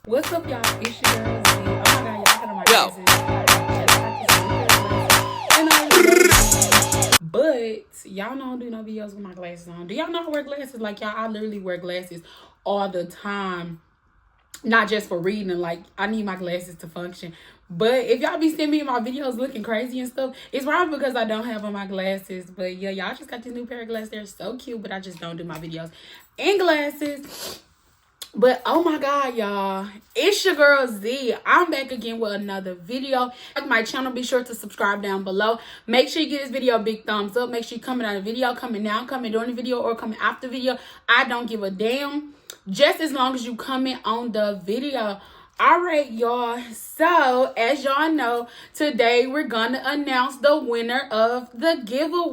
What's up, y'all? It's your girl, Z. Oh my god, y'all got on my glasses. But y'all know I don't do no videos with my glasses on. Do y'all know I wear glasses? Like, y'all, I literally wear glasses all the time. Not just for reading, like, I need my glasses to function. But if y'all be seeing me in my videos looking crazy and stuff, it's probably because I don't have on my glasses. But yeah, y'all just got this new pair of glasses. They're so cute, but I just don't do my videos in glasses. But oh my god, y'all, it's your girl Z. I'm back again with another video. Like my channel, be sure to subscribe down below. Make sure you give this video a big thumbs up. Make sure you comment on the video, comment now, comment during the video, or comment after the video. I don't give a damn, just as long as you comment on the video. All right, y'all, so as y'all know, today we're gonna announce the winner of the giveaway.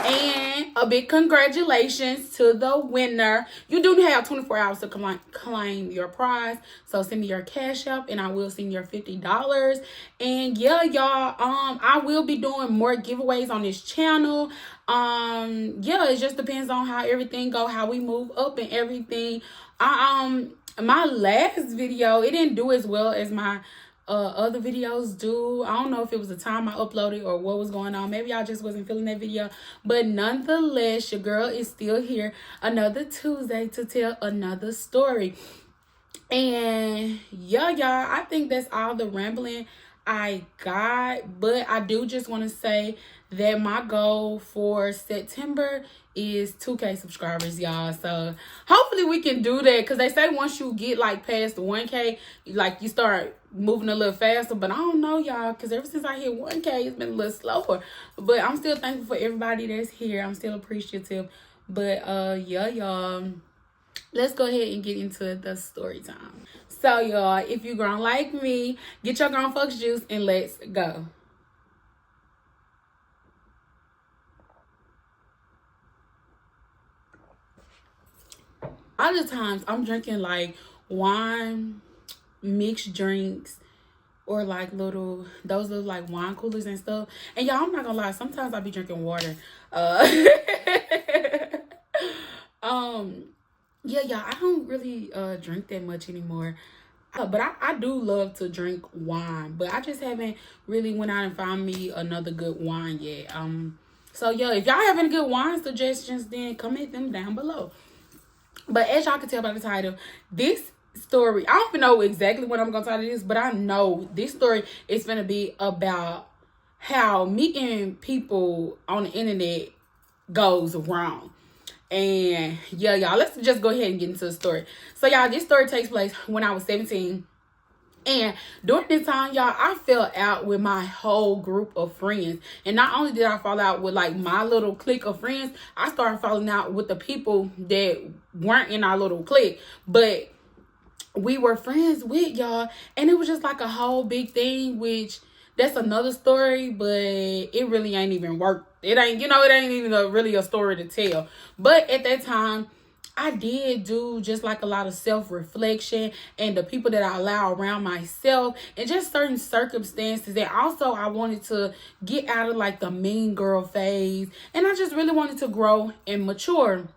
And a big congratulations to the winner. You do have 24 hours to claim your prize. So send me your cash app and I will send your $50. And yeah, y'all, I will be doing more giveaways on this channel. Yeah, it just depends on how everything go, how we move up and everything. My last video, it didn't do as well as my other videos do. I don't know if it was the time I uploaded or what was going on. Maybe I just wasn't feeling that video, but nonetheless, your girl is still here another Tuesday to tell another story. And yeah, y'all, I think that's all the rambling I got, but I do just want to say that my goal for September is 2K subscribers, y'all. So hopefully we can do that, because they say once you get like past 1K, like you start moving a little faster. But I don't know, y'all, because ever since I hit 1K, it's been a little slower. But I'm still thankful for everybody that's here. I'm still appreciative. But yeah, y'all, let's go ahead and get into the story time. So y'all, if you grown like me, get your grown folks juice and let's go. Other times I'm drinking like wine, mixed drinks, or like those little like wine coolers and stuff. And y'all, I'm not gonna lie, sometimes I be drinking water. Yeah, y'all, I don't really drink that much anymore. But I do love to drink wine, but I just haven't really went out and found me another good wine yet. So yeah, if y'all have any good wine suggestions, then comment them down below. But as y'all can tell by the title, this story, I don't even know exactly what I'm gonna title this, but I know this story is gonna be about how meeting people on the internet goes wrong. And yeah, y'all, let's just go ahead and get into the story. So y'all, this story takes place when I was 17. And during this time, y'all, I fell out with my whole group of friends. And not only did I fall out with like my little clique of friends, I started falling out with the people that weren't in our little clique, but we were friends with, y'all. And it was just like a whole big thing, which that's another story, but it really ain't even worked. It ain't, you know, it ain't even really a story to tell. But at that time, I did do just like a lot of self-reflection and the people that I allow around myself and just certain circumstances. And also I wanted to get out of like the mean girl phase. And I just really wanted to grow and mature.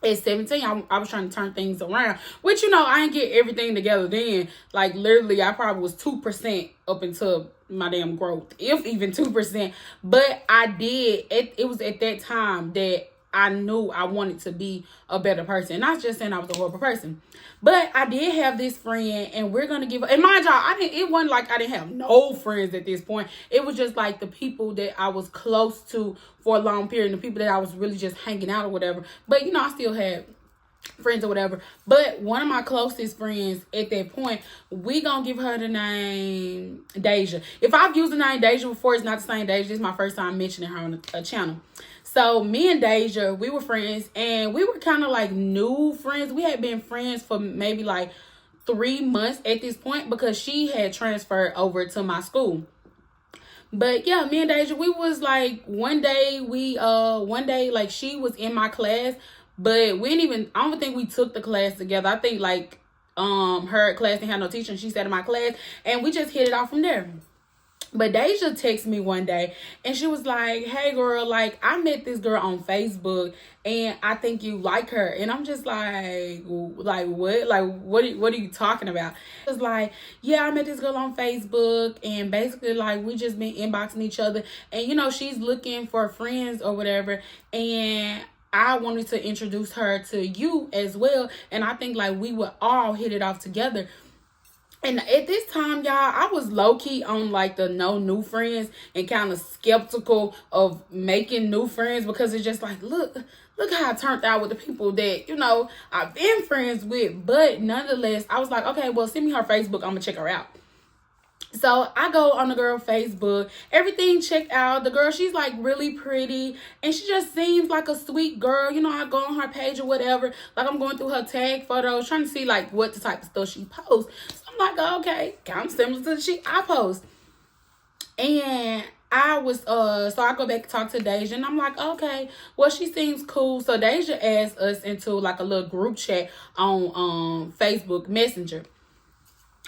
At 17, I was trying to turn things around, which, you know, I didn't get everything together then. Like, literally, I probably was 2% up until my damn growth, if even 2%. But I did. It was at that time that I knew I wanted to be a better person. Not just saying I was a horrible person. But I did have this friend, and we're going to give... And mind y'all, it wasn't like I didn't have no friends at this point. It was just like the people that I was close to for a long period, and the people that I was really just hanging out or whatever. But, you know, I still had friends or whatever. But one of my closest friends at that point, we gonna give her the name Deja. If I've used the name Deja before, it's not the same Deja. This is my first time mentioning her on a channel. So me and Deja, we were friends, and we were kind of like new friends. We had been friends for maybe like 3 months at this point, because she had transferred over to my school. But yeah, me and Deja, we was like, one day like she was in my class, but we didn't even, I don't think we took the class together. I think like her class didn't have no teacher and she sat in my class, and we just hit it off from there. But Deja texted me one day and she was like, hey girl, like I met this girl on Facebook and I think you like her. And I'm just like what? Like what are you talking about? It's like, yeah, I met this girl on Facebook and basically like we just been inboxing each other and you know, she's looking for friends or whatever, and I wanted to introduce her to you as well. And I think like we would all hit it off together. And at this time, y'all, I was low-key on like the no new friends and kind of skeptical of making new friends, because it's just like, look how it turned out with the people that, you know, I've been friends with. But nonetheless, I was like, okay, well, send me her Facebook. I'm going to check her out. So I go on the girl Facebook, everything checked out. The girl, she's like really pretty and she just seems like a sweet girl. You know, I go on her page or whatever, like I'm going through her tag photos, trying to see like what the type of stuff she posts. So I'm like, oh, okay, kind of similar to the shit I post. And I was, so I go back to talk to Deja and I'm like, okay, well, she seems cool. So Deja asked us into like a little group chat on Facebook Messenger.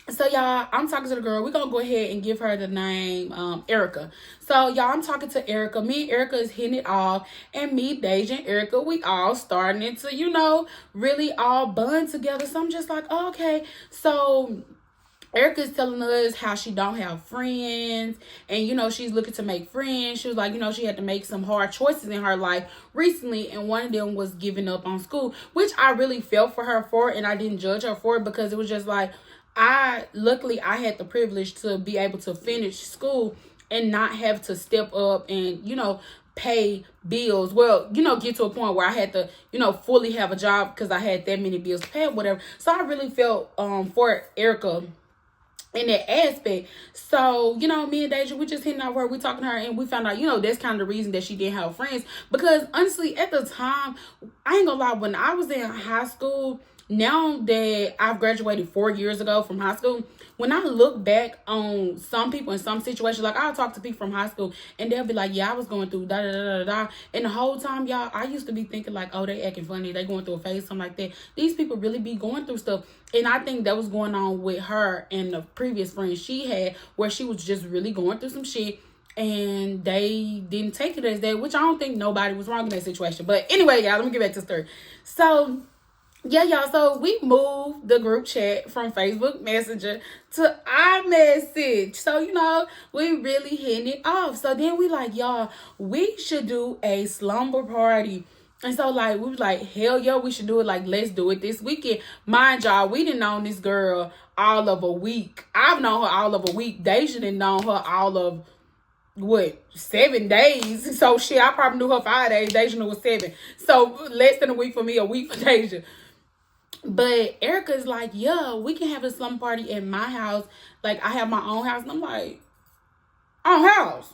So y'all, I'm talking to the girl. We're gonna go ahead and give her the name Erica. So y'all, I'm talking to Erica. Me and Erica is hitting it off, and me, Deja, and Erica, we all starting to, you know, really all bond together. So I'm just like, oh, okay. So Erica's telling us how she don't have friends and, you know, she's looking to make friends. She was like, you know, she had to make some hard choices in her life recently, and one of them was giving up on school, which I really felt for her for, and I didn't judge her for it, because it was just like, luckily I had the privilege to be able to finish school and not have to step up and, you know, pay bills. Well, you know, get to a point where I had to, you know, fully have a job because I had that many bills to pay or whatever. So I really felt for Erica in that aspect. So, you know, me and Deja, we just hitting out her, we talking to her, and we found out, you know, that's kind of the reason that she didn't have friends. Because honestly, at the time, I ain't gonna lie, when I was in high school, now that I've graduated 4 years ago from high school, when I look back on some people in some situations, like I'll talk to people from high school and they'll be like, yeah, I was going through da da da da da. And the whole time, y'all, I used to be thinking like, oh, they acting funny, they going through a phase, something like that. These people really be going through stuff. And I think that was going on with her and the previous friend she had, where she was just really going through some shit. And they didn't take it as that, which I don't think nobody was wrong in that situation. But anyway, y'all, let me get back to the story. So yeah, y'all, so we moved the group chat from Facebook Messenger to iMessage. So, you know, we really hitting it off. So then we like, y'all, we should do a slumber party. And so, like, we was like, hell yeah, we should do it. Like, let's do it this weekend. Mind y'all, we didn't know this girl all of a week. I've known her all of a week. Deja didn't know her all of, what, 7 days. So, shit, I probably knew her 5 days. Deja knew her 7. So, less than a week for me, a week for Deja. But Erica's like, yeah, we can have a slumber party at my house. Like, I have my own house. And I'm like, own house?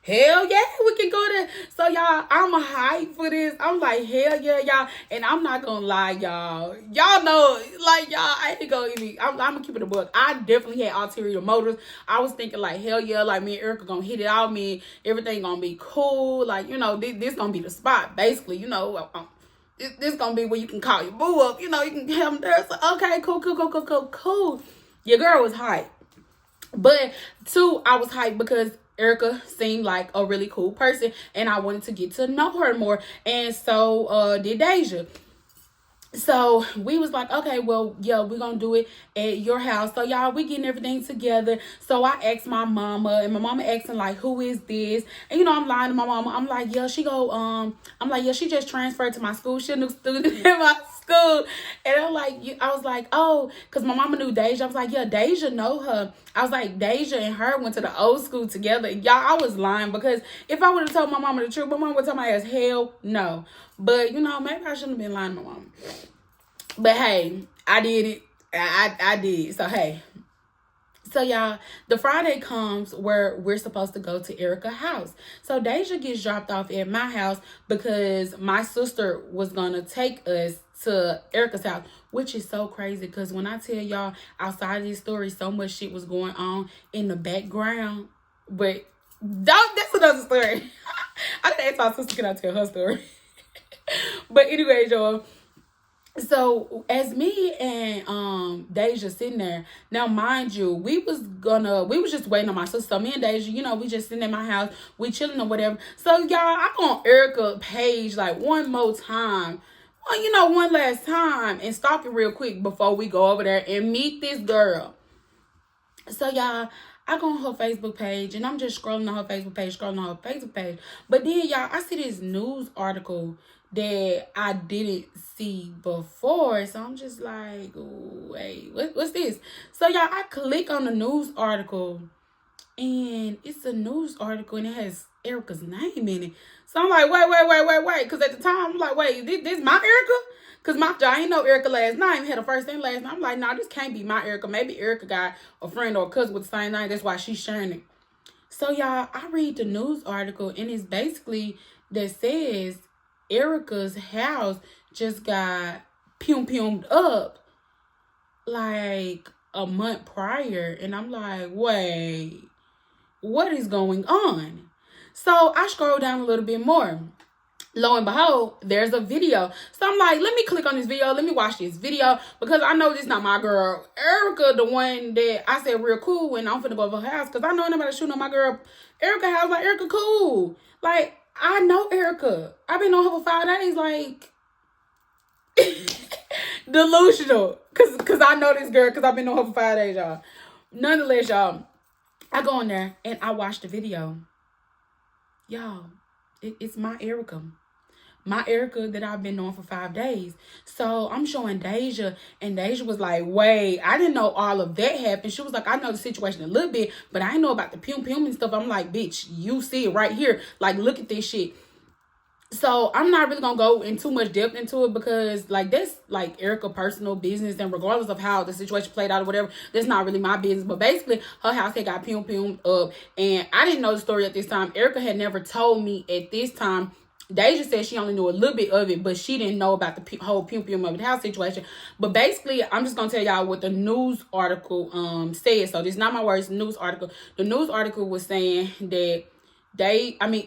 Hell yeah, we can go there. So, y'all, I'm a hype for this. I'm like, hell yeah, y'all. And I'm not going to lie, y'all. Y'all know, like, y'all, I ain't going to I'm going to keep it a book. I definitely had ulterior motives. I was thinking, like, hell yeah, like, me and Erica going to hit it out. Me, everything going to be cool. Like, you know, this going to be the spot, basically, you know. This gonna be where you can call your boo up. You know, you can have them there. So, okay, cool. Your girl was hyped. But, two, I was hyped because Erica seemed like a really cool person. And I wanted to get to know her more. And so, did Deja. So we was like, okay, well, yeah, we're gonna do it at your house. So y'all, we getting everything together. So I asked my mama, and my mama asking like, who is this? And you know, I'm lying to my mama. I'm like, yeah, she just transferred to my school. She a new student in my school. And I was like, oh, because my mama knew Deja. I was like, yeah, Deja know her. I was like, Deja and her went to the old school together. Y'all, I was lying, because if I would have told my mama the truth, my mama would tell my ass, hell no. But, you know, maybe I shouldn't have been lying to my mama. But, hey, I did it. I did. So, hey. So, y'all, the Friday comes where we're supposed to go to Erica's house. So, Deja gets dropped off at my house because my sister was going to take us to Erica's house, which is so crazy, because when I tell y'all outside of this story, so much shit was going on in the background. But that's another story. I didn't ask my sister, can I tell her story? But anyway, y'all, So as me and Deja sitting there, now mind you, we was just waiting on my sister. So me and Deja, you know, we just sitting in my house, we chilling or whatever. So y'all, I go on Erica page like one more time. Well, you know, one last time and stalk it real quick before we go over there and meet this girl. So y'all, I go on her Facebook page and I'm just scrolling on her Facebook page, But then y'all, I see this news article that I didn't see before. So I'm just like, ooh, wait, what's this? So y'all, I click on the news article and it's a news article and it has Erica's name in it. So I'm like, wait. Because at the time, I'm like, wait, this my Erica? Because I ain't know Erica last name, had a first and last name. I'm like, nah, this can't be my Erica. Maybe Erica got a friend or a cousin with the same name. That's why she's sharing it. So, y'all, I read the news article, and it's basically that says Erica's house just got pumed up like a month prior. And I'm like, wait, what is going on? So, I scroll down a little bit more. Lo and behold, there's a video. So I'm like, let me click on this video. Let me watch this video because I know this is not my girl. Erica, the one that I said real cool when I'm finna go over her house because I know nobody shooting on my girl Erica house. Like, Erica cool. Like, I know Erica. I've been on her for 5 days. Like, delusional. Because I know this girl because I've been on her for 5 days, y'all. Nonetheless, y'all, I go in there and I watch the video. Y'all, it's my Erica. My Erica that I've been on for 5 days. So I'm showing Deja, and Deja was like, wait, I didn't know all of that happened. She was like, I know the situation a little bit, but I didn't know about the pum and stuff. I'm like, bitch, you see it right here. Like, look at this shit. So I'm not really gonna go in too much depth into it because like that's like Erica personal business, and regardless of how the situation played out or whatever, that's not really my business. But basically her house had got pumed up, and I didn't know the story at this time. Erica had never told me at this time. Deja said she only knew a little bit of it, but she didn't know about the whole pum of the house situation. But basically, I'm just gonna tell y'all what the news article said. So this is not my words, the news article. The news article was saying that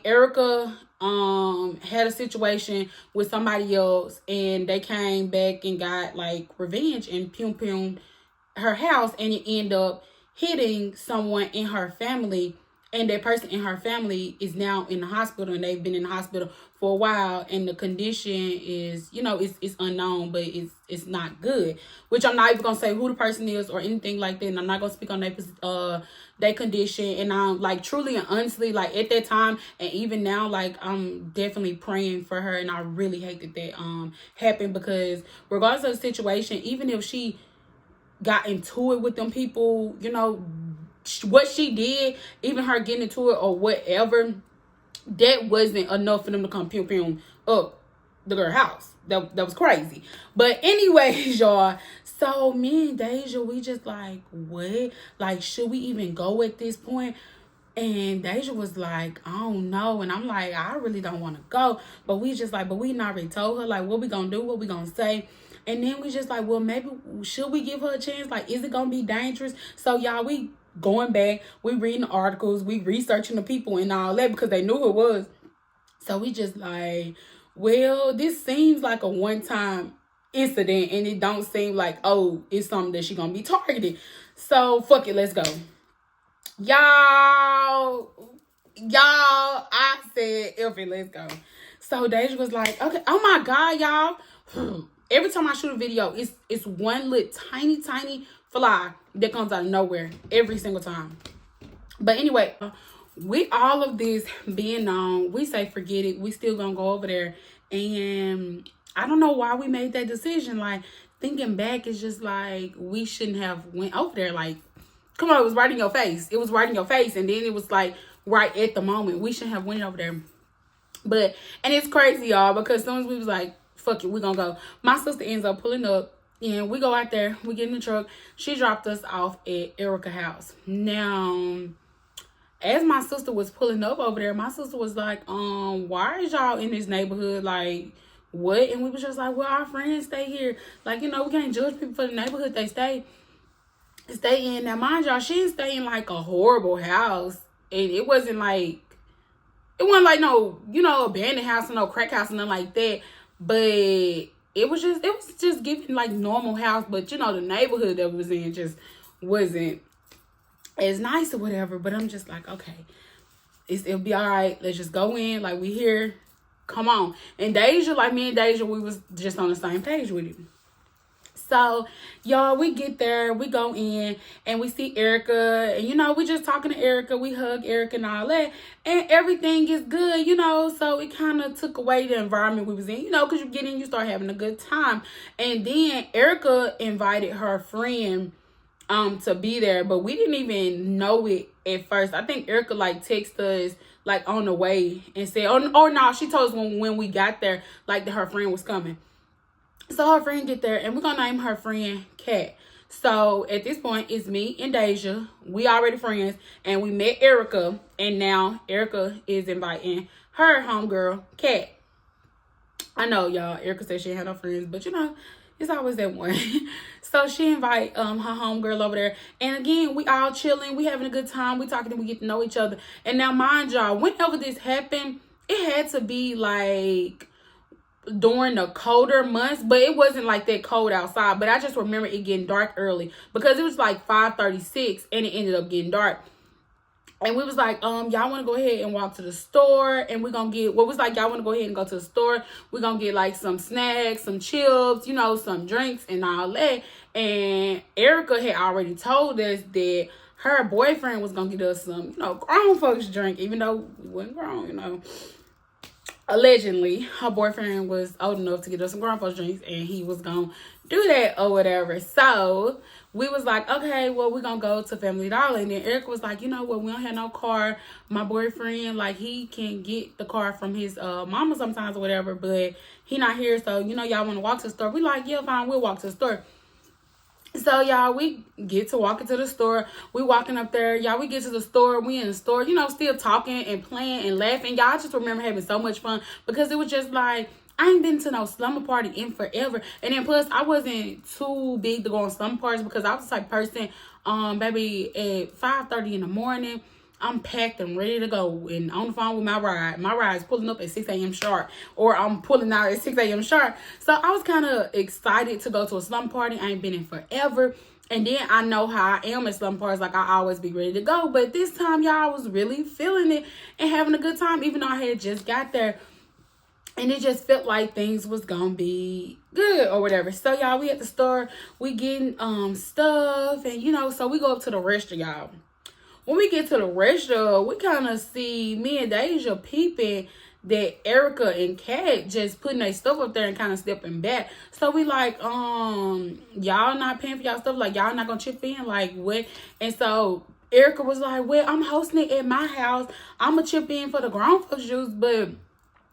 Erica had a situation with somebody else, and they came back and got like revenge and pum her house, and it ended up hitting someone in her family. And that person in her family is now in the hospital, and they've been in the hospital for a while, and the condition is, you know, it's unknown, but it's not good. Which I'm not even gonna say who the person is or anything like that, and I'm not gonna speak on their condition. And I'm like truly and honestly, like at that time and even now, like I'm definitely praying for her, and I really hate that happened because regardless of the situation, even if she got into it with them people, you know, what she did, even her getting into it or whatever, that wasn't enough for them to come pum up the girl house. That was crazy. But anyways, y'all, so me and Deja, we just like, what? Like, should we even go at this point? And Deja was like, I don't know. And I'm like, I really don't want to go. But we just like, but we not already told her, like, what we gonna do, what we gonna say. And then we just like, well, maybe, should we give her a chance? Like, is it gonna be dangerous? So y'all, we going back, we reading articles, we researching the people and all that because they knew who it was. So we just like, well, this seems like a one-time incident, and it don't seem like, oh, it's something that she gonna be targeted. So fuck it, let's go. Y'all, I said, if it, let's go. So Deja was like, okay, oh my God, y'all. Every time I shoot a video, it's one little tiny fly that comes out of nowhere every single time. But anyway, with all of this being known, we say forget it. We still gonna go over there. And I don't know why we made that decision. Like, thinking back, it's just like we shouldn't have went over there. Like, come on, it was right in your face. It was right in your face. And then it was like right at the moment. We shouldn't have went over there. But, and it's crazy, y'all, because as soon as we was like, fuck it, we gonna go. My sister ends up pulling up, and we go out there, we get in the truck. She dropped us off at Erica's house. Now, as my sister was pulling up over there, my sister was like, why is y'all in this neighborhood? Like, what? And we was just like, well, our friends stay here. Like, you know, we can't judge people for the neighborhood they stay in. Now, mind y'all, she didn't stay in like a horrible house. And it wasn't like no, you know, abandoned house or no crack house or nothing like that. But it was just giving like normal house, but you know, the neighborhood that we was in just wasn't as nice or whatever. But I'm just like, okay, it'll be all right. Let's just go in. Like, we here. Come on. And Deja, like me and Deja, we was just on the same page with it. So, y'all, we get there, we go in, and we see Erica, and, you know, we just talking to Erica, we hug Erica and all that, and everything is good, you know, so it kind of took away the environment we was in, you know, because you get in, you start having a good time. And then Erica invited her friend to be there, but we didn't even know it at first. I think Erica, like, texted us, like, on the way and said, oh no, she told us when we got there, like, that her friend was coming. So her friend get there, and we're going to name her friend Kat. So at this point, it's me and Deja. We already friends, and we met Erica, and now Erica is inviting her homegirl, Kat. I know, y'all, Erica said she had no friends, but you know, it's always that one. So she invite her homegirl over there. And again, we all chilling. We having a good time. We talking and we get to know each other. And now, mind y'all, whenever this happened, it had to be like during the colder months, but it wasn't like that cold outside. But I just remember it getting dark early because it was like 5:36 and it ended up getting dark. And we was like, y'all want to go ahead and walk to the store, and we're going to get, y'all want to go ahead and go to the store. We're going to get like some snacks, some chips, you know, some drinks and all that. And Erica had already told us that her boyfriend was going to get us some, you know, grown folks drink, even though we wasn't grown, you know. Allegedly, her boyfriend was old enough to get us some grown folks drinks, and he was going to do that or whatever. So we was like, okay, well, we're going to go to Family Dollar. And then Erica was like, you know what, we don't have no car. My boyfriend, like, he can get the car from his mama sometimes or whatever, but he not here. So, you know, y'all want to walk to the store? We like, yeah, fine, we'll walk to the store. So, y'all, we get to walking to the store. We walking up there. Y'all, we get to the store. We in the store, you know, still talking and playing and laughing. Y'all, I just remember having so much fun because it was just like, I ain't been to no slumber party in forever. And then plus, I wasn't too big to go on slumber parties because I was the type of person, baby, at 5:30 in the morning, I'm packed and ready to go and on the phone with my ride. My ride is pulling up at 6 a.m. sharp, or I'm pulling out at 6 a.m. sharp. So I was kind of excited to go to a slumber party. I ain't been in forever. And then I know how I am at slumber parties. Like, I always be ready to go. But this time, y'all, I was really feeling it and having a good time, even though I had just got there. And it just felt like things was gonna be good or whatever. So, y'all, we at the store. We getting stuff. And, you know, so we go up to the register, y'all. When we get to the register, we kind of see me and Deja peeping that Erica and Kat just putting their stuff up there and kind of stepping back. So we like, y'all not paying for y'all stuff? Like, y'all not gonna chip in? Like, what? And so Erica was like, well, I'm hosting it at my house. I'm gonna chip in for the grown folks juice, but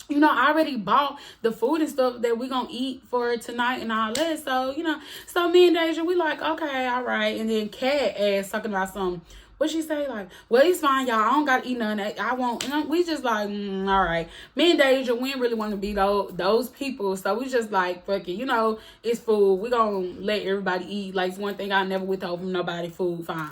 you know, I already bought the food and stuff that we gonna eat for tonight and all that. So, you know, so me and Deja, we like, okay, all right. And then Kat asked, talking about some, what she say? Like, well, it's fine, y'all. I don't got to eat none of that. I won't. You know, we just like, all right. Me and Deja, we didn't really want to be those people. So we just like, fuck it. You know, it's food. We going to let everybody eat. Like, it's one thing I never withhold from nobody. Food, fine.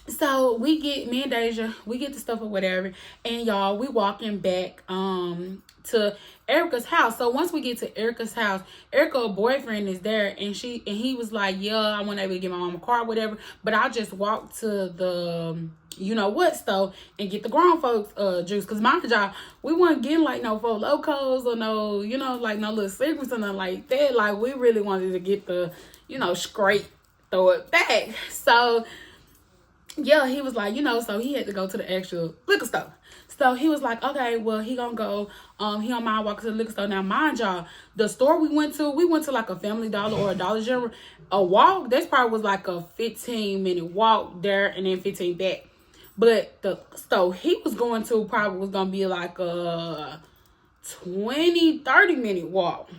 So me and Deja, we get the stuff or whatever. And y'all, we walking back to Erica's house. So once we get to Erica's house, Erica's boyfriend is there, and he was like, yeah, I wasn't able to get my mom a car or whatever, but I just walked to the you know what store and get the grown folks juice. Cause mind y'all, we weren't getting like no Four Locos or no, you know, like no little secrets or nothing like that. Like, we really wanted to get the, you know, straight throw it back. So yeah, he was like, you know, so he had to go to the actual liquor store. So he was like, okay, well, he gonna go, he don't mind walking to the liquor store. Now, mind y'all, the store we went to like a Family Dollar or a Dollar General. A walk, this probably was like a 15-minute walk there and then 15 back. But the store he was going to probably was gonna be like a 20-30-minute walk.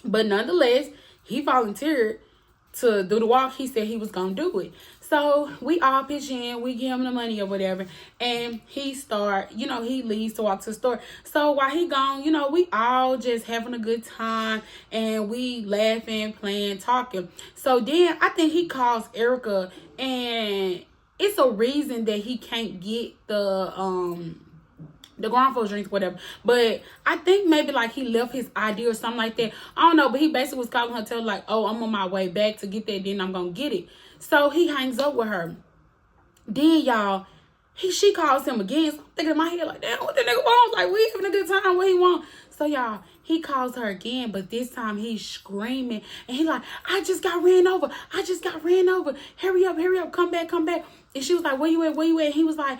But nonetheless, he volunteered to do the walk. He said he was gonna do it. So we all pitch in, we give him the money or whatever, and he leaves to walk to the store. So while he gone, you know, we all just having a good time, and we laughing, playing, talking. So then I think he calls Erica, and it's a reason that he can't get the the grown folks drinks, whatever. But I think maybe like he left his ID or something like that. I don't know, but he basically was calling her, telling like, oh, I'm on my way back to get that, then I'm gonna get it. So he hangs up with her. Then y'all, she calls him again. So I'm thinking in my head like, damn, what the nigga want? Like, we having a good time, what he want? So y'all, he calls her again, but this time he's screaming and he like, I just got ran over. I just got ran over. Hurry up, come back. And she was like, where you at? And he was like,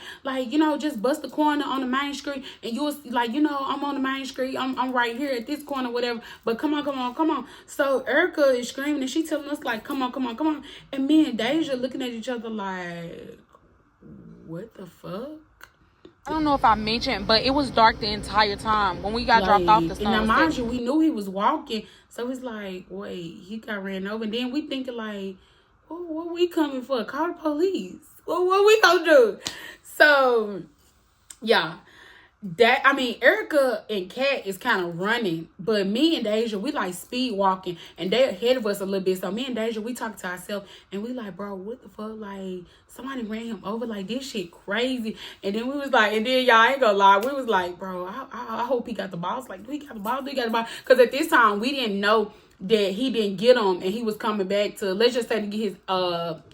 you know, just bust the corner on the main street. And you was like, you know, I'm on the main street. I'm right here at this corner, whatever. But come on. So Erica is screaming and she telling us like, come on. And me and Deja looking at each other like, what the fuck? I don't know if I mentioned, but it was dark the entire time when we got dropped off the And now, mind you, we knew he was walking. So it's like, wait, he got ran over. And then we thinking like, what we coming for? Call the police. What we gonna do? So, yeah. Erica and Kat is kind of running, but me and Deja, we like speed walking, and they're ahead of us a little bit. So me and Deja, we talking to ourselves, and we like, bro, what the fuck? Like, somebody ran him over. Like, this shit crazy. And then we was like, and then y'all ain't gonna lie, we was like, bro, I hope he got the balls. Like, do he got the balls? Because at this time, we didn't know that he didn't get him, and he was coming back to, let's just say, to get his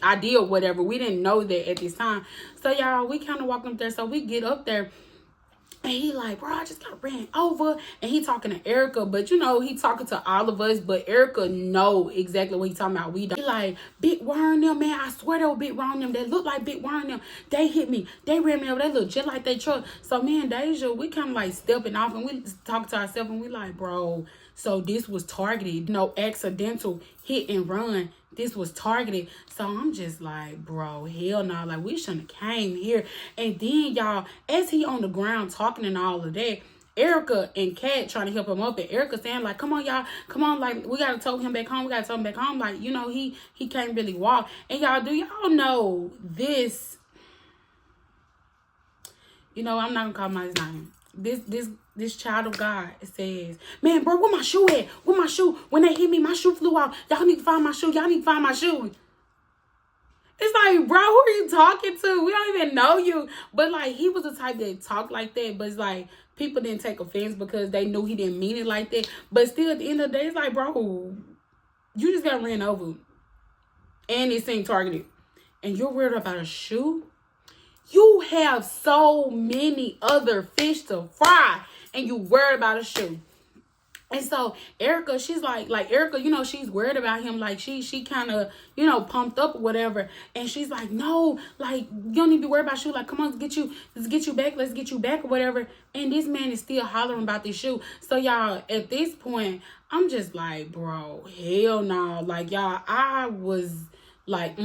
ID or whatever. We didn't know that at this time. So y'all, we kind of walking up there. So we get up there. And he like, bro, I just got ran over. And he talking to Erica. But, you know, he talking to all of us. But Erica know exactly what he talking about. We don't. He like, Big Warren them, man. I swear they were Big Warren them. They look like Big Warren them. They hit me. They ran me over. They look just like they truck. So me and Deja, we kind of like stepping off. And we talk to ourselves. And we like, bro, so this was targeted. No accidental hit and run. This was targeted. So I'm just like, bro, hell no. Like, we shouldn't have came here. And then, y'all, as he on the ground talking and all of that, Erica and Kat trying to help him up. And Erica saying, like, come on, y'all. Come on, like, we got to tow him back home. Like, you know, he can't really walk. And, y'all, do y'all know this? You know, I'm not going to call my name. This child of God says, man, bro, where my shoe at? Where my shoe? When they hit me, my shoe flew out. Y'all need to find my shoe. It's like, bro, who are you talking to? We don't even know you. But, like, he was the type that talked like that. But it's like, people didn't take offense because they knew he didn't mean it like that. But still, at the end of the day, it's like, bro, you just got ran over. And it seemed targeted. And you're worried about a shoe? You have so many other fish to fry. And you worried about a shoe. And so Erica, she's like Erica, you know, she's worried about him. Like she kind of, you know, pumped up or whatever. And she's like, no, like, you don't need to be worried about shoe. Like, come on, let's get you back or whatever. And this man is still hollering about this shoe. So y'all, at this point, I'm just like, bro, hell no. Like, y'all, I was like,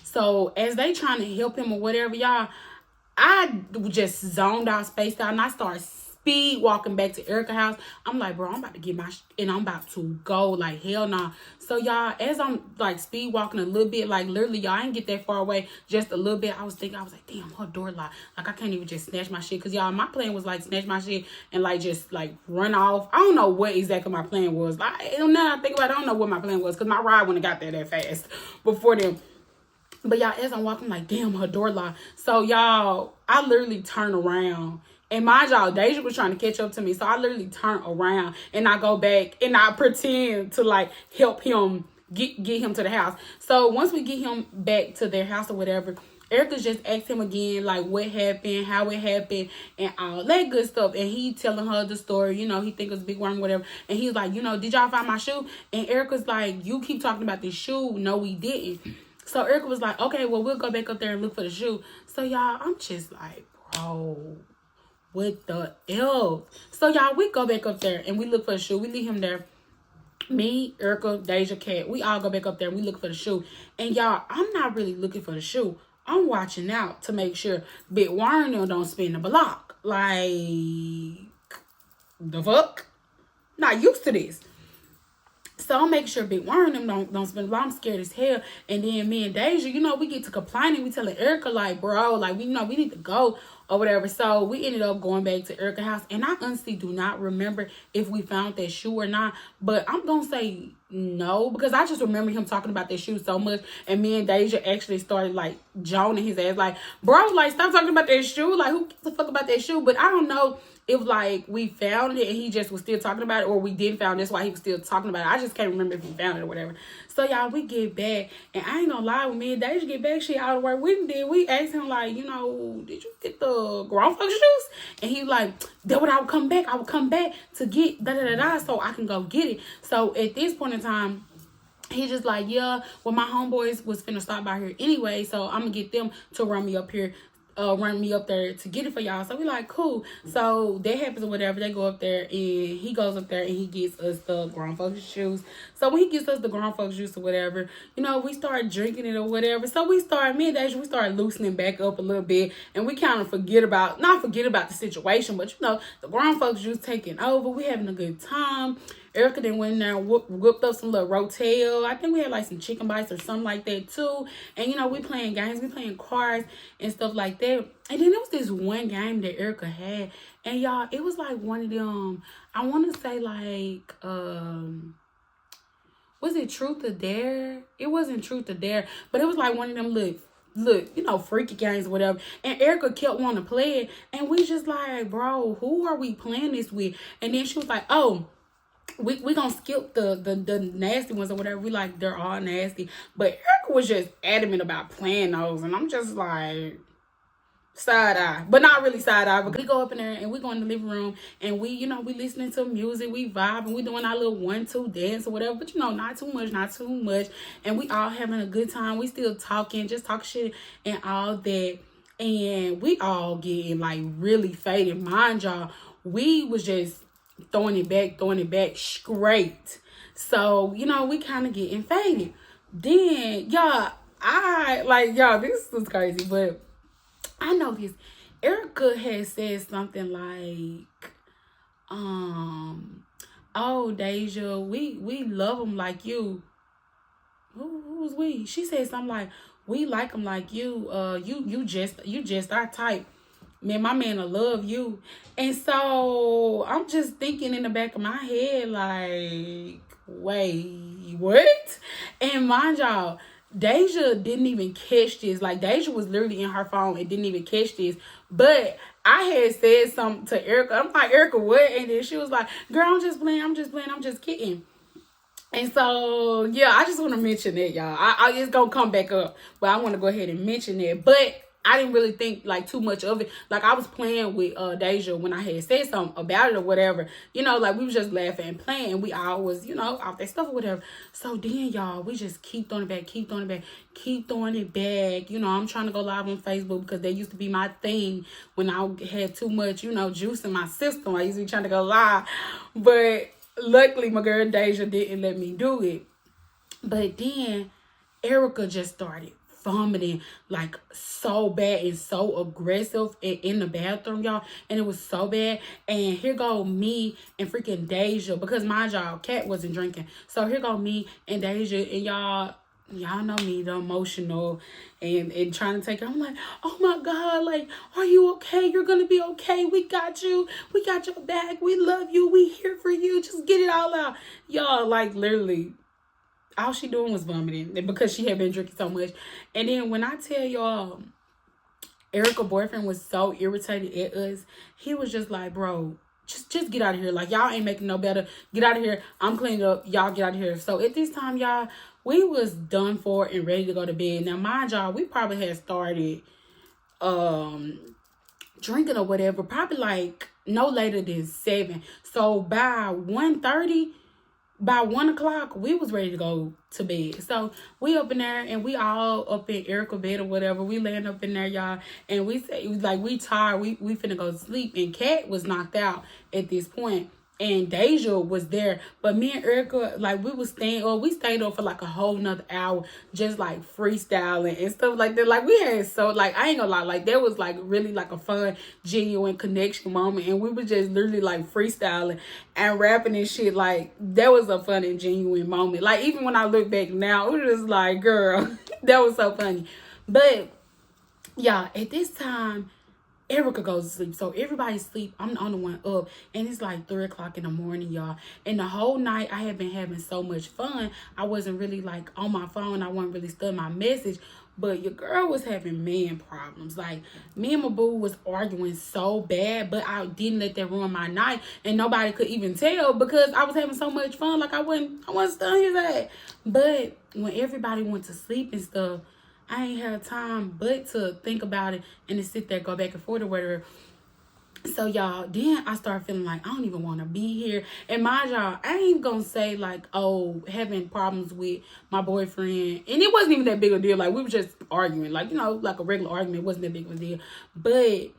So as they trying to help him or whatever, y'all, I just zoned out, spaced out, and I started speed walking back to Erica's house. I'm like, bro, I'm about to get and I'm about to go. Like, hell nah. So, y'all, as I'm, like, speed walking a little bit, like, literally, y'all, I didn't get that far away, just a little bit. I was like, damn, her door locked. Like, I can't even just snatch my shit. Because, y'all, my plan was, like, snatch my shit and, like, just, like, run off. I don't know what exactly my plan was. Like, now I think about it, I don't know what my plan was. Because my ride wouldn't have got there that fast before then. But, y'all, as I'm walking, I'm like, damn, her door locked. So, y'all, I literally turn around. And mind y'all, Deja was trying to catch up to me. So, I literally turn around. And I go back. And I pretend to, like, help him get him to the house. So, once we get him back to their house or whatever, Erica just asked him again, like, what happened, how it happened, and all that good stuff. And he telling her the story. You know, he think it's a big worm, whatever. And he's like, you know, did y'all find my shoe? And Erica's like, you keep talking about this shoe. No, we didn't. So Erica was like, okay, well, we'll go back up there and look for the shoe. So, y'all, I'm just like, bro, what the F? So, y'all, we go back up there and we look for the shoe. We leave him there. Me, Erica, Deja, Kat, we all go back up there and we look for the shoe. And, y'all, I'm not really looking for the shoe. I'm watching out to make sure Big Warren don't spin the block. Like, the fuck? Not used to this. So I'll make sure Big Warren don't spend a lot. I'm scared as hell. And then me and Deja, you know, we get to complaining. We telling Erica, like, bro, like, we know we need to go or whatever. So we ended up going back to Erica's house. And I honestly do not remember if we found that shoe or not. But I'm going to say know, because I just remember him talking about that shoe so much, and me and Deja actually started like joning his ass, like, bro, like, stop talking about that shoe, like, who gives a fuck about that shoe? But I don't know if like we found it and he just was still talking about it, or we didn't found it, that's why he was still talking about it. I just can't remember if he found it or whatever. So y'all, we get back, and I ain't gonna lie, when me and Deja get back, she out of work, we asked him like, you know, did you get the grown folks shoes? And he like, that what I would come back to get so I can go get it. So at this point in time, he just like, yeah, well, my homeboys was finna stop by here anyway, so I'm gonna get them to run me up here, run me up there to get it for y'all. So we like, cool. So that happens or whatever. They go up there, and he goes up there and he gets us the grown folks shoes. So when he gets us the grown folks juice or whatever, you know, we start drinking it or whatever. So me and Deja, we start loosening back up a little bit, and we kind of not forget about the situation, but you know, the grown folks juice taking over. We having a good time. Erica then went in there and whipped up some little rotel. I think we had like some chicken bites or something like that too. And you know, we playing games, we playing cards and stuff like that. And then there was this one game that Erica had, and y'all, it was like one of them, I want to say like, was it Truth or Dare? It wasn't Truth or Dare, but it was like one of them look, you know, freaky games or whatever. And Erica kept wanting to play it, and we just like, bro, who are we playing this with? And then she was like, oh, we gonna skip the nasty ones or whatever. We like, they're all nasty. But Erica was just adamant about playing those, and I'm just like, side eye, but not really side eye, because we go up in there and we go in the living room, and we, you know, we listening to music, we vibe, and we doing our little 1-2 dance or whatever, but you know, not too much, and we all having a good time. We still talking, just talk shit and all that, and we all getting like really faded. Mind y'all, we was just throwing it back straight. So, you know, we kind of getting faded. Then, y'all, this was crazy, but I noticed Erica had said something like, oh, Deja, we love them like you. Who was we? She said something like, we like them like you. You just our type. Man, my man will love you. And so I'm just thinking in the back of my head, like, wait, what? And mind y'all, Deja didn't even catch this. Like, Deja was literally in her phone and didn't even catch this. But I had said something to Erica. I'm like, Erica, what? And then she was like, girl, I'm just playing, I'm just kidding. And so, yeah, I just want to mention that, y'all. I it's going to come back up, but I want to go ahead and mention that. But I didn't really think like too much of it. Like, I was playing with Deja when I had said something about it or whatever. You know, like, we was just laughing and playing, and we all was, you know, off that stuff or whatever. So then, y'all, we just keep throwing it back. You know, I'm trying to go live on Facebook, because that used to be my thing when I had too much, you know, juice in my system. I used to be trying to go live. But luckily, my girl Deja didn't let me do it. But then Erica just started vomiting like so bad and so aggressive in the bathroom, y'all, and it was so bad. And here go me and freaking Deja, because mind y'all, Kat wasn't drinking, so here go me and Deja, and y'all know me, the emotional and trying to take it. I'm like, oh my God, like, are you okay? You're gonna be okay. We got you your back. We love you. We here for you. Just get it all out. Y'all, like, literally all she doing was vomiting, because she had been drinking so much. And then when I tell y'all, Erica's boyfriend was so irritated at us. He was just like, bro, just get out of here. Like, y'all ain't making no better. Get out of here. I'm cleaning up. Y'all get out of here. So at this time, y'all, we was done for and ready to go to bed. Now, mind y'all, we probably had started drinking or whatever, probably like no later than 7. So by 1:30, by 1 o'clock, we was ready to go to bed. So we up in there, and we all up in Erica's bed or whatever. We laying up in there, y'all, and we say, like, we tired. We finna go to sleep. And Kat was knocked out at this point, and Deja was there. But me and Erica, like, we stayed up for like a whole nother hour, just like freestyling and stuff like that. Like, we had like, I ain't gonna lie, like, that was like really like a fun, genuine connection moment. And we were just literally like freestyling and rapping and shit. Like, that was a fun and genuine moment. Like, even when I look back now, it was just like, girl, that was so funny. But yeah, at this time, Erica goes to sleep. So everybody's asleep. I'm the only one up. And it's like 3 o'clock in the morning, y'all. And the whole night I had been having so much fun. I wasn't really like on my phone. I wasn't really studying my message. But your girl was having man problems. Like, me and my boo was arguing so bad, but I didn't let that ruin my night. And nobody could even tell because I was having so much fun. Like, I wasn't studying his ass. But when everybody went to sleep and stuff, I ain't had time but to think about it and to sit there, go back and forth or whatever. So, y'all, then I started feeling like I don't even want to be here. And mind y'all, I ain't gonna say like, oh, having problems with my boyfriend. And it wasn't even that big a deal. Like, we were just arguing. Like, you know, like a regular argument. It wasn't that big of a deal. But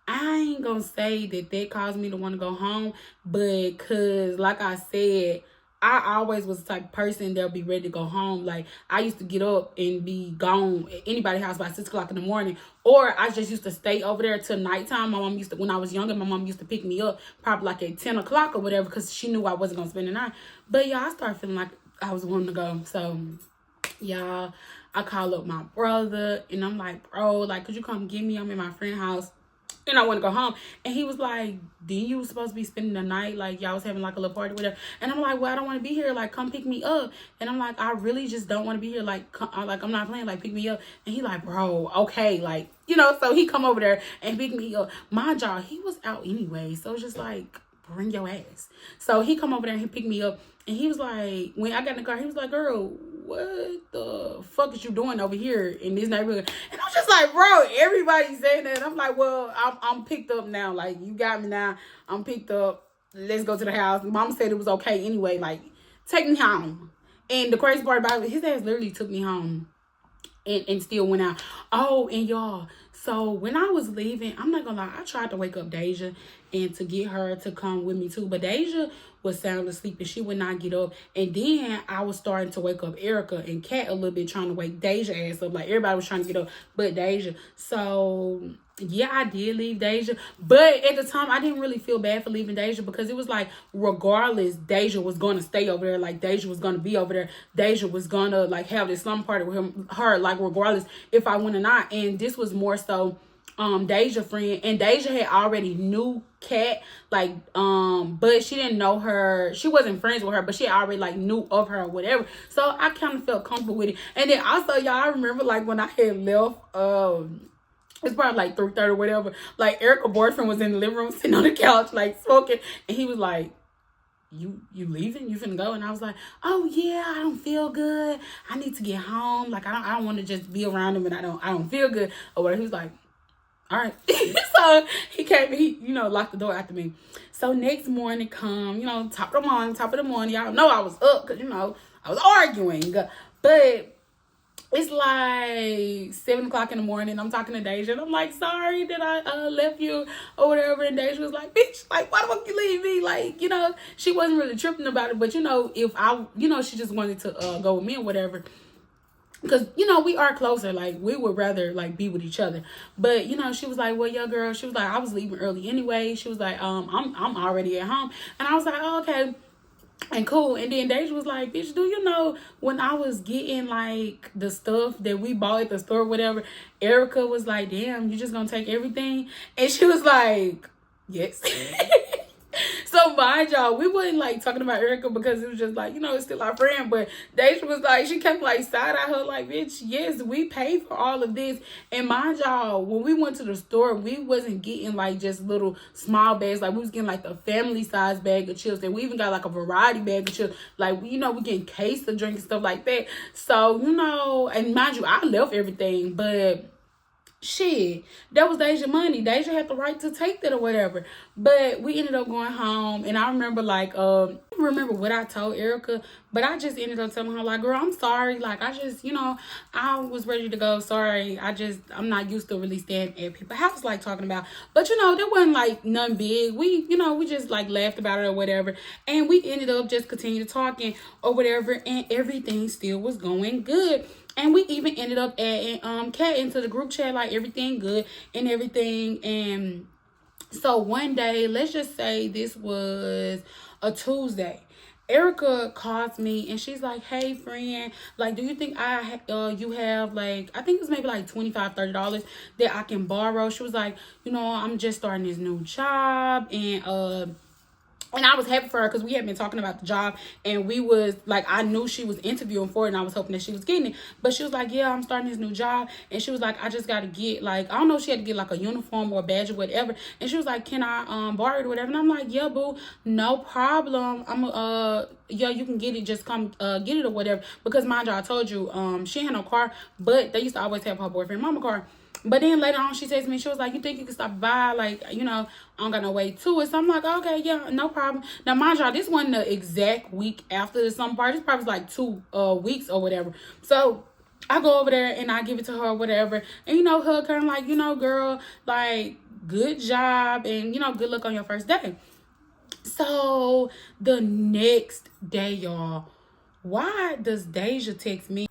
I ain't gonna say that caused me to want to go home. But because, like I said, I always was the type of person that'll be ready to go home. Like, I used to get up and be gone at anybody's house by 6 o'clock in the morning. Or I just used to stay over there till nighttime. My mom used to, when I was younger, my mom used to pick me up probably like at 10 o'clock or whatever because she knew I wasn't going to spend the night. But, y'all, I started feeling like I was wanting to go. So, y'all, I call up my brother and I'm like, bro, like, could you come get me? I'm in my friend's house. And I want to go home. And he was like, didn't you supposed to be spending the night? Like, y'all was having like a little party, whatever. And I'm like, well, I don't want to be here. Like, come pick me up. And I'm like, I really just don't want to be here. Like, I'm not playing. Like, pick me up. And he like, bro, okay. Like, you know, so he come over there and pick me up. Mind y'all, he was out anyway. So it's just like, bring your ass. So he come over there and he picked me up. And he was like, when I got in the car, he was like, girl, what the fuck is you doing over here in this neighborhood? And I'm just like, bro, everybody's saying that. I'm like, well, I'm picked up now. Like, you got me now. I'm picked up. Let's go to the house. Mama said it was okay anyway. Like, take me home. And the crazy part about it, his ass literally took me home and still went out. Oh, and y'all, so when I was leaving, I'm not gonna lie, I tried to wake up Deja and to get her to come with me too. But Deja was sound asleep and she would not get up. And then I was starting to wake up Erica and Kat a little bit, trying to wake Deja ass up. Like, everybody was trying to get up but Deja. So yeah, I did leave Deja. But at the time, I didn't really feel bad for leaving Deja because it was like, regardless, Deja was going to stay over there. Like, Deja was going to be over there. Deja was going to, like, have this slumber party with her, like, regardless if I went or not. And this was more so Deja friend. And Deja had already knew Kat, like, but she didn't know her. She wasn't friends with her, but she already, like, knew of her or whatever. So I kind of felt comfortable with it. And then also, y'all, I remember, like, when I had left, it's probably like 3:30 or whatever. Like, Erica's boyfriend was in the living room sitting on the couch, like, smoking. And he was like, you leaving? You finna go? And I was like, oh, yeah, I don't feel good. I need to get home. Like, I don't want to just be around him and I don't feel good. Or whatever. He was like, all right. So he came, he, you know, locked the door after me. So next morning come, you know, top of the morning. Y'all know I was up because, you know, I was arguing. But it's like 7 o'clock in the morning. I'm talking to Deja and I'm like, sorry that I left you or whatever. And Deja was like, bitch, like, why the fuck you leave me? Like, you know, she wasn't really tripping about it. But, you know, if I, you know, she just wanted to go with me or whatever. Because, you know, we are closer. Like, we would rather, like, be with each other. But, you know, she was like, well, yeah, girl. She was like, I was leaving early anyway. She was like, I'm already at home. And I was like, oh, okay. And cool. And then Deja was like, bitch, do you know when I was getting, like, the stuff that we bought at the store or whatever, Erica was like, damn, you just gonna take everything? And she was like, yes. So mind y'all, we wasn't like talking about Erica because it was just like, you know, it's still our friend. But Deja was like, she kept like side-eye her like, bitch, yes, we paid for all of this. And mind y'all, when we went to the store, we wasn't getting like just little small bags. Like, we was getting like the family size bag of chips. And we even got like a variety bag of chips. Like, you know, we getting case of drink and stuff like that. So, you know, and mind you, I left everything, but shit, that was Deja money. Deja had the right to take that or whatever. But we ended up going home. And I remember like, I don't remember what I told Erica, but I just ended up telling her like, girl, I'm sorry. Like, I just, you know, I was ready to go. Sorry. I'm not used to really standing at people's house like talking about. But, you know, there wasn't like nothing big. We, you know, we just like laughed about it or whatever. And we ended up just continuing talking or whatever. And everything still was going good. And we even ended up adding Kat into the group chat, like everything good and everything. And so one day, let's just say this was a Tuesday. Erica calls me and she's like, hey friend, like, do you think you have like, I think it's maybe like $25-$30 that I can borrow? She was like, I'm just starting this new job, and I was happy for her because we had been talking about the job, and we was like, I knew she was interviewing for it, and I was hoping that she was getting it. But she was like, yeah, I'm starting this new job, and she was like, I just got to get like, I don't know if she had to get like a uniform or a badge or whatever. And she was like, can I borrow it or whatever? And I'm like, yeah, boo, no problem. Yeah, you can get it. Just come get it or whatever. Because mind you, I told you, she had no car, but they used to always have her boyfriend mama car. But then later on, she texted me. She was like, you think you can stop by? Like, I don't got no way to it. So I'm like, okay, yeah, no problem. Now, mind y'all, this wasn't the exact week after the summer party. This probably was like 2 weeks or whatever. So I go over there and I give it to her or whatever. And, hug her and like, girl, like, good job. And, good luck on your first day. So the next day, y'all, why does Deja text me?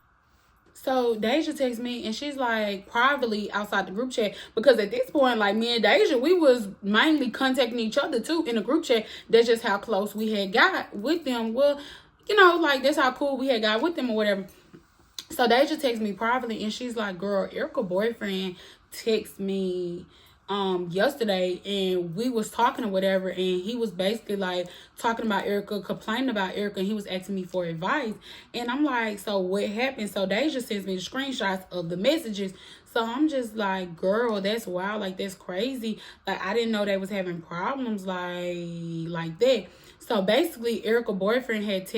So Deja texts me and she's like privately outside the group chat, because at this point, like, me and Deja, we was mainly contacting each other too in the group chat. That's just how close we had got with them. Well, like, that's how cool we had got with them or whatever. So Deja texts me privately and she's like, girl, Erica boyfriend texted me yesterday, and we was talking or whatever, and he was basically like talking about Erica, complaining about Erica, and he was asking me for advice. And I'm like, so what happened? So Deja sends me the screenshots of the messages. So I'm just like, girl, that's wild. Like, that's crazy. Like, I didn't know they was having problems like that. So basically, Erica boyfriend had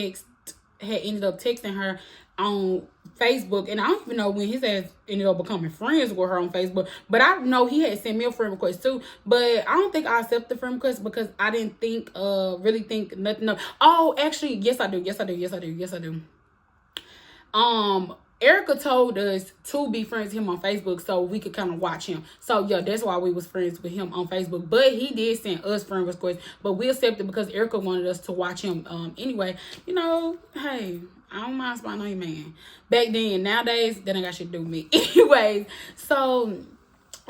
ended up texting her on Facebook, and I don't even know when his ass ended up becoming friends with her on Facebook, but I know he had sent me a friend request too. But I don't think I accept the friend request because I didn't really think nothing of. Oh, actually, yes I do. Erica told us to be friends with him on Facebook so we could kind of watch him. So yeah, that's why we was friends with him on Facebook. But he did send us friend requests, but we accepted because Erica wanted us to watch him anyway. Hey, I don't mind spying on your man. Back then, nowadays, that ain't got shit to do with me. Anyways, so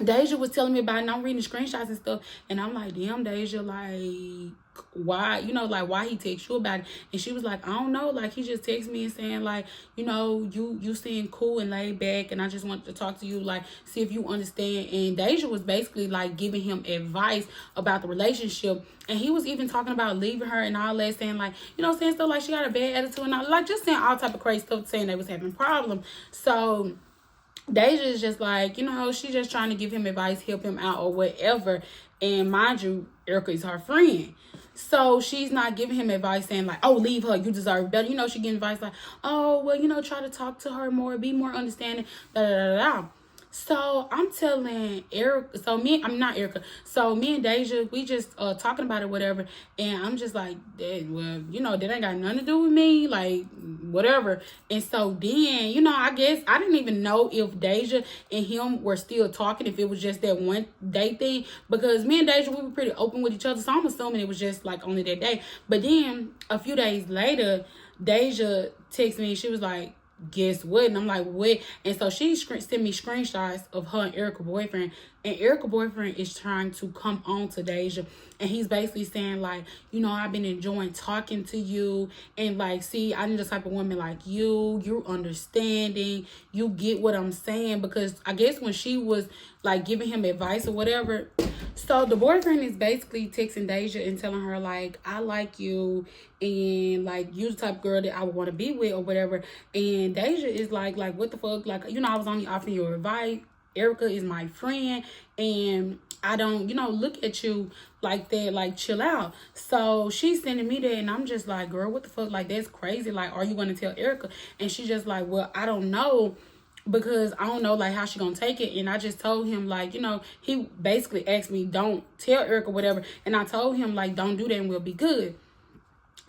Deja was telling me about it, and I'm reading the screenshots and stuff, and I'm like, damn, Deja, like, why, why he text you about it? And she was like, I don't know, like, he just texted me and saying, like, you seem cool and laid back, and I just wanted to talk to you, like, see if you understand. And Deja was basically, like, giving him advice about the relationship, and he was even talking about leaving her and all that, saying, like, saying stuff like she got a bad attitude and all, like, just saying all type of crazy stuff, saying they was having problems. So Deja is just like, she's just trying to give him advice, help him out or whatever. And mind you, Erica is her friend. So she's not giving him advice saying like, oh, leave her, you deserve better. She getting advice like, oh, well, try to talk to her more, be more understanding, da da da da. So I'm telling Erica, not Erica. So me and Deja, we just talking about it, whatever. And I'm just like, well, that ain't got nothing to do with me, like, whatever. And so then, I guess I didn't even know if Deja and him were still talking, if it was just that one day thing. Because me and Deja, we were pretty open with each other. So I'm assuming it was just like only that day. But then a few days later, Deja texted me and she was like, guess what? And I'm like, what? And so she sent me screenshots of her and Erica boyfriend, and Erica boyfriend is trying to come on to Deja, and he's basically saying like, I've been enjoying talking to you, and like, see, I need the type of woman like you're understanding, you get what I'm saying. Because I guess when she was like giving him advice or whatever, so the boyfriend is basically texting Deja and telling her like, I like you, and like, you the type of girl that I would want to be with or whatever. And Deja is like what the fuck? Like, I was only offering you advice. Erica is my friend, and I don't, look at you like that, like, chill out. So she's sending me that, and I'm just like, girl, what the fuck? Like, that's crazy. Like, are you going to tell Erica? And she's just like, well, I don't know, because I don't know like how she gonna take it. And I just told him like, he basically asked me, don't tell Erica whatever, and I told him like, don't do that and we'll be good.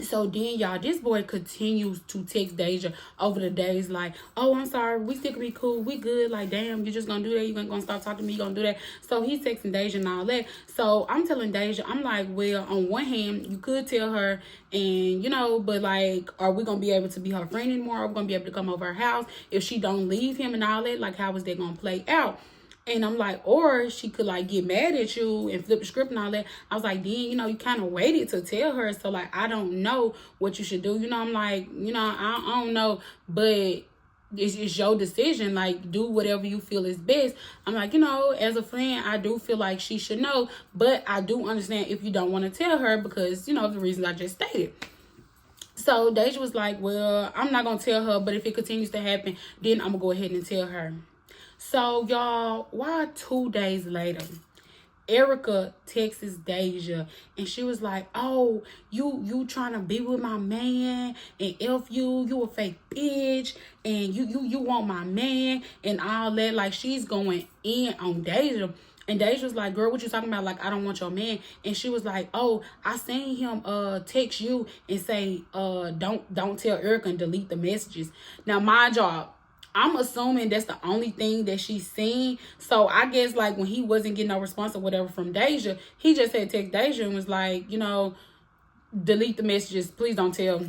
So then, y'all, this boy continues to text Deja over the days like, oh, I'm sorry, we still can be cool, we good, like, damn, you just gonna do that, you gonna stop talking to me, you gonna do that. So he's texting Deja and all that. So I'm telling Deja, I'm like, well, on one hand, you could tell her, and but like, are we gonna be able to be her friend anymore? Are we gonna be able to come over her house if she don't leave him and all that? Like, how is that gonna play out? And I'm like, or she could like get mad at you and flip the script and all that. I was like, then, you know, you kind of waited to tell her. So like, I don't know what you should do. You know, I'm like, you know, I don't know, but it's your decision. Like, do whatever you feel is best. I'm like, you know, as a friend, I do feel like she should know, but I do understand if you don't want to tell her because, you know, the reasons I just stated. So Deja was like, well, I'm not going to tell her, but if it continues to happen, then I'm going to go ahead and tell her. So, y'all, why 2 days later, Erica texts Deja and she was like, oh, you trying to be with my man and F you a fake bitch and you want my man and all that. Like, she's going in on Deja. And Deja was like, girl, what you talking about? Like, I don't want your man. And she was like, oh, I seen him text you and say, don't tell Erica and delete the messages. Now, my job, I'm assuming that's the only thing that she's seen. So I guess like when he wasn't getting no response or whatever from Deja, he just had text Deja and was like, you know, delete the messages. Please don't tell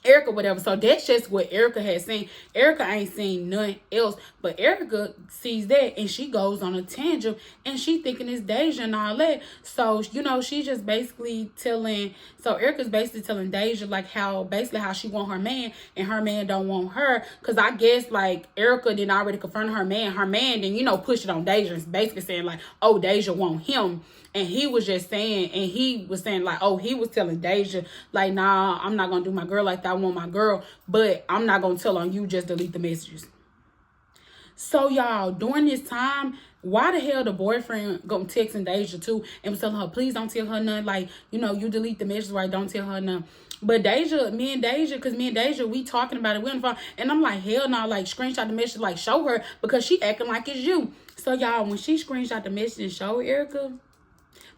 Erica, whatever. So that's just what Erica had seen. Erica ain't seen nothing else. But Erica sees that and she goes on a tangent and she thinking it's Deja and all that. So, you know, she's just basically telling, so Erica's basically telling Deja like how she want her man and her man don't want her. Cause I guess like Erica didn't already confront her man. Her man then, you know, push it on Deja and basically saying like, oh, Deja want him. And he was just saying, and he was saying like, oh, he was telling Deja, like, nah, I'm not going to do my girl like that. I want my girl, but I'm not going to tell on you, just delete the messages. So, y'all, during this time, why the hell the boyfriend go texting Deja too and was telling her, please don't tell her nothing. Like, you know, you delete the messages, right? Don't tell her nothing. But Deja, me and Deja, we talking about it. We on the phone. And I'm like, hell no, like, screenshot the message, like, show her because she acting like it's you. So, y'all, when she screenshot the message and showed Erica,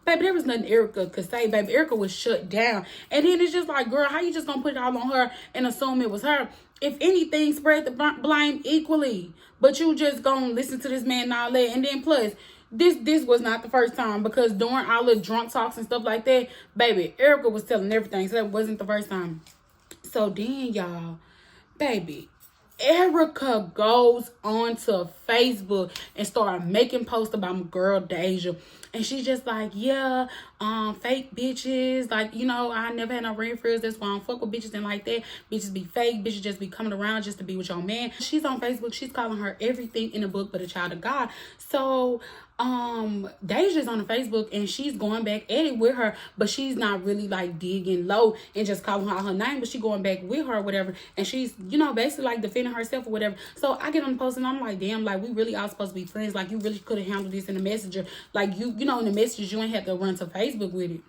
baby, there was nothing Erica could say. Baby, Erica was shut down. And then it's just like, girl, how you just gonna put it all on her and assume it was her? If anything, spread the blame equally. But you just gonna listen to this man and all that. And then plus, this was not the first time. Because during all the drunk talks and stuff like that, baby, Erica was telling everything. So that wasn't the first time. So then, y'all, baby, Erica goes onto Facebook and start making posts about my girl Deja. And she's just like, yeah, fake bitches. Like, you know, I never had no real friends. That's why I don't fuck with bitches and like that. Bitches be fake. Bitches just be coming around just to be with your man. She's on Facebook. She's calling her everything in the book but a child of God. So, Deja's on the Facebook and she's going back at it with her, but she's not really like digging low and just calling her out her name, but she going back with her or whatever, and she's, you know, basically like defending herself or whatever. So I get on the post and I'm like, damn, like we really are supposed to be friends. Like you really could have handled this in the messenger. Like you know, in the messages you ain't have to run to Facebook with it.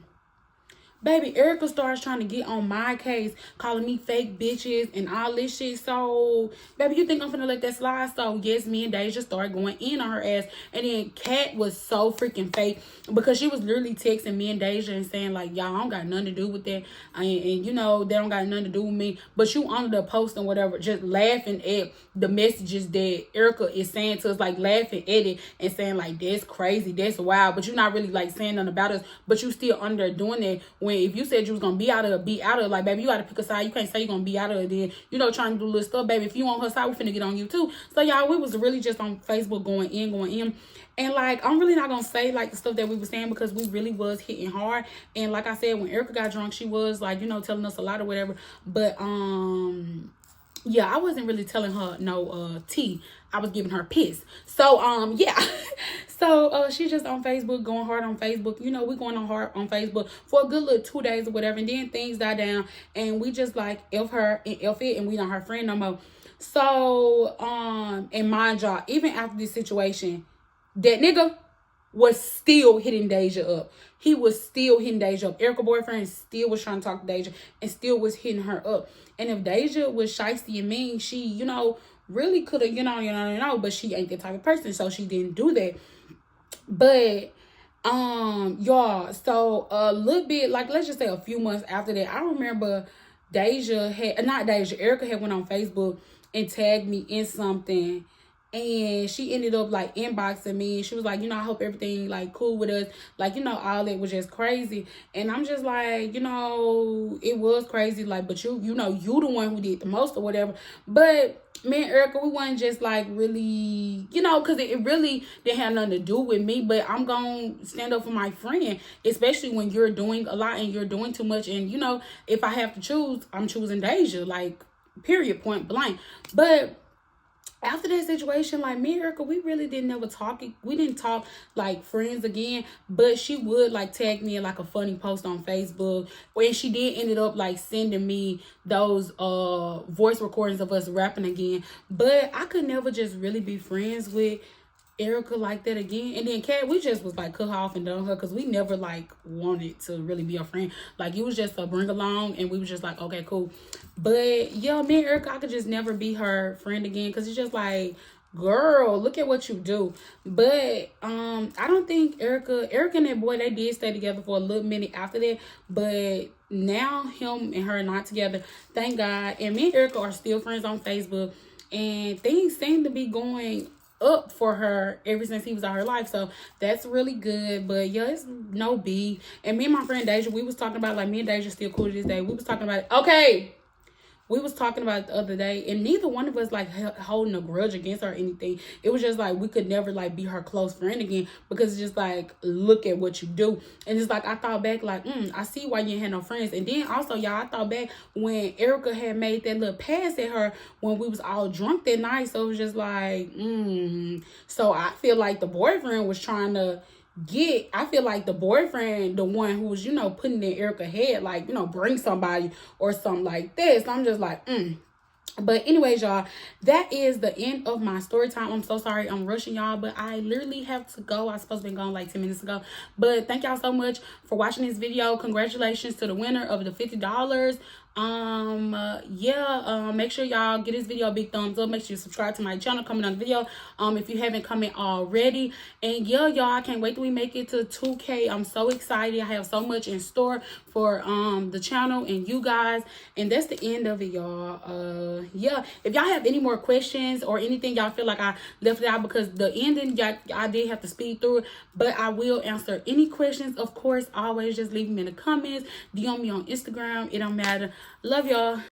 Baby, Erica starts trying to get on my case, calling me fake bitches and all this shit. So, baby, you think I'm finna let that slide? So, yes, me and Deja started going in on her ass. And then Kat was so freaking fake because she was literally texting me and Deja and saying, like, y'all, I don't got nothing to do with that. And, you know, they don't got nothing to do with me. But you on the post and whatever, just laughing at the messages that Erica is saying to us, like, laughing at it and saying, like, that's crazy, that's wild. But you're not really, like, saying nothing about us. But you still under there doing that. If you said you was gonna be out of it, like, baby, you gotta pick a side. You can't say you're gonna be out of it, then, you know, trying to do little stuff, baby. If you on her side, we finna get on you too. So, y'all, we was really just on Facebook going in. And, like, I'm really not gonna say, like, the stuff that we were saying because we really was hitting hard. And, like I said, when Erica got drunk, she was, like, you know, telling us a lot or whatever. But, yeah, I wasn't really telling her no tea. I was giving her piss. So, yeah. So, she's just on Facebook, going hard on Facebook. You know, we going on hard on Facebook for a good little 2 days or whatever. And then things die down. And we just, like, F her and F it. And we not her friend no more. So, and mind y'all, even after this situation, that nigga was still hitting Deja up. He was still hitting Deja up. Erica's boyfriend still was trying to talk to Deja and still was hitting her up. And if Deja was shiesty and mean, she, you know, really could have, you know, but she ain't the type of person, so she didn't do that. But, y'all, so a little bit, like, let's just say a few months after that, I remember Erica had went on Facebook and tagged me in something. And she ended up, like, inboxing me. She was like, you know, I hope everything, like, cool with us. Like, you know, all that was just crazy. And I'm just like, you know, it was crazy. Like, but you know, you the one who did the most or whatever. But me and Erica, we wasn't just like really, you know, because it really didn't have nothing to do with me. But I'm gonna stand up for my friend, especially when you're doing a lot and you're doing too much. And you know, if I have to choose, I'm choosing Deja, like period, point blank. But after that situation, like me and Erica, we really didn't ever talk. We didn't talk like friends again, but she would like tag me in like a funny post on Facebook. When she did ended up like sending me those voice recordings of us rapping again. But I could never just really be friends with Erica like that again. And then Kat, we just was like cut her off and done her because we never like wanted to really be a friend. Like it was just a bring along and we was just like, okay, cool. But yeah, me and Erica, I could just never be her friend again because it's just like, girl, look at what you do. But I don't think Erica and that boy, they did stay together for a little minute after that. But now him and her are not together, thank God. And me and Erica are still friends on Facebook, and things seem to be going up for her ever since he was out her life, so that's really good. But yeah, it's no beef. And me and my friend Deja, we was talking about, like, me and Deja still cool to this day. We was talking about, okay, we was talking about it the other day, and neither one of us like holding a grudge against her or anything. It was just like we could never like be her close friend again because it's just like, look at what you do. And it's like I thought back like, I see why you ain't had no friends. And then also, y'all, I thought back when Erica had made that little pass at her when we was all drunk that night. So it was just like, So I feel like the boyfriend was trying to I feel like the boyfriend, the one who was, you know, putting in Erica's head, like, you know, bring somebody or something like this. I'm just like, But anyways, y'all, that is the end of my story time. I'm so sorry I'm rushing y'all, but I literally have to go. I was supposed to be gone like 10 minutes ago. But thank y'all so much for watching this video. Congratulations to the winner of the $50. Make sure y'all give this video a big thumbs up. Make sure you subscribe to my channel, comment on the video if you haven't comment already. And yeah, y'all, I can't wait till we make it to 2K. I'm so excited. I have so much in store for the channel and you guys. And that's the end of it, y'all. If y'all have any more questions or anything y'all feel like I left it out, because the ending, I did have to speed through it, but I will answer any questions. Of course, always just leave them in the comments, DM me on Instagram. It don't matter. Love y'all.